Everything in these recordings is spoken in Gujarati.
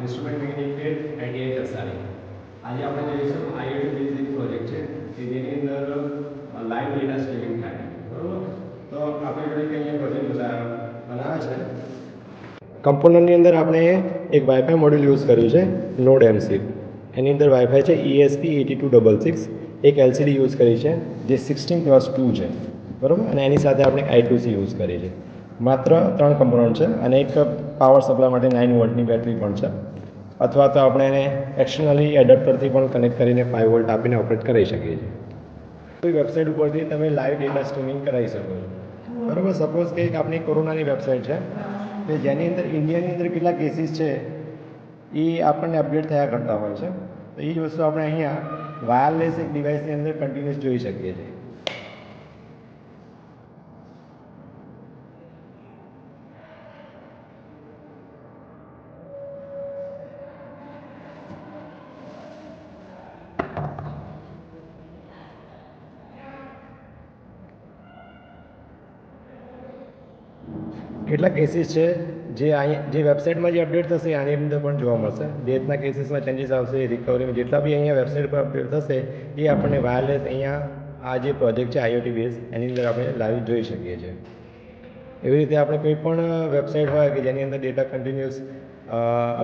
ઇન્સ્ટ્રુમેન્ટ મેકેનિકેટ એન્ડ એઆઈ કસારી. આજે આપણે જોઈશું IoT બેઝડ એક પ્રોજેક્ટ છે કે જેની અંદર લાઈવ ડેટા સ્ટ્રીમિંગ થાય. બરોબર, તો આપણે જોડે કે અહીંયા પ્રોજેક્ટ બનાવે છે. કમ્પોનન્ટની અંદર આપણે એક વાઈફાઈ મોડ્યુલ યુઝ કર્યું છે, નોડ એમસી. એની અંદર વાઈફાઈ છે ESP8266, એક એલસીડી યુઝ કરી છે જે 16+2 છે. બરાબર, અને એની સાથે આપણે I2C યુઝ કરી છે. માત્ર 3 કમ્પોનન્ટ છે અને એક પાવર સપ્લાય માટે 9 વોલ્ટની બેટરી પણ છે. અથવા તો આપણે એને એક્સટર્નલી એડપ્ટરથી પણ કનેક્ટ કરીને 5 વોલ્ટ આપીને ઓપરેટ કરી શકીએ છીએ. કોઈ વેબસાઇટ ઉપરથી તમે લાઈવ ડેટા સ્ટ્રીમિંગ કરાવી શકો છો. બરાબર, સપોઝ કે આપણી કોરોનાની વેબસાઇટ છે કે જેની અંદર ઇન્ડિયાની અંદર કેટલા કેસીસ છે એ આપણને અપડેટ થયા કરતા હોય છે. તો એ જ વસ્તુ આપણે અહીંયા વાયરલેસ એક ડિવાઇસની અંદર કન્ટિન્યુઅસ જોઈ શકીએ છીએ. કેટલા કેસીસ છે જે વેબસાઇટમાં જે અપડેટ થશે આની અંદર પણ જોવા મળશે. ડેથના કેસીસમાં ચેન્જીસ આવશે, રિકવરીમાં જેટલા બી અહીંયા વેબસાઇટ પર અપડેટ થશે એ આપણને વાયરલેસ અહીંયા આ જે પ્રોજેક્ટ છે IoT બેઝ એની અંદર આપણે લાઈવ જોઈ શકીએ છીએ. એવી રીતે આપણે કોઈ પણ વેબસાઇટ હોય કે જેની અંદર ડેટા કન્ટિન્યુઅસ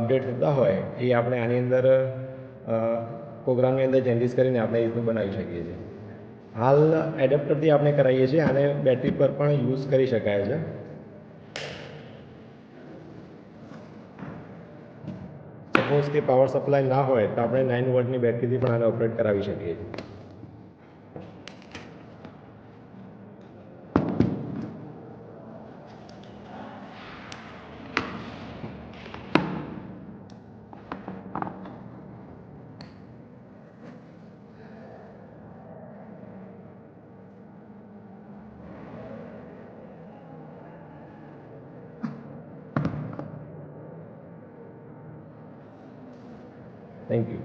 અપડેટ થતા હોય એ આપણે આની અંદર પ્રોગ્રામની અંદર ચેન્જીસ કરીને આપણે એ રીતનું બનાવી શકીએ છીએ. હાલ એડેપ્ટરથી આપણે કરાવીએ છીએ, આને બેટરી પર પણ યુઝ કરી શકાય છે. સપોઝ કે પાવર સપ્લાય ના હોય તો આપણે 9 વોલ્ટની બેટરીથી પણ આને ઓપરેટ કરાવી શકીએ છીએ. Thank you.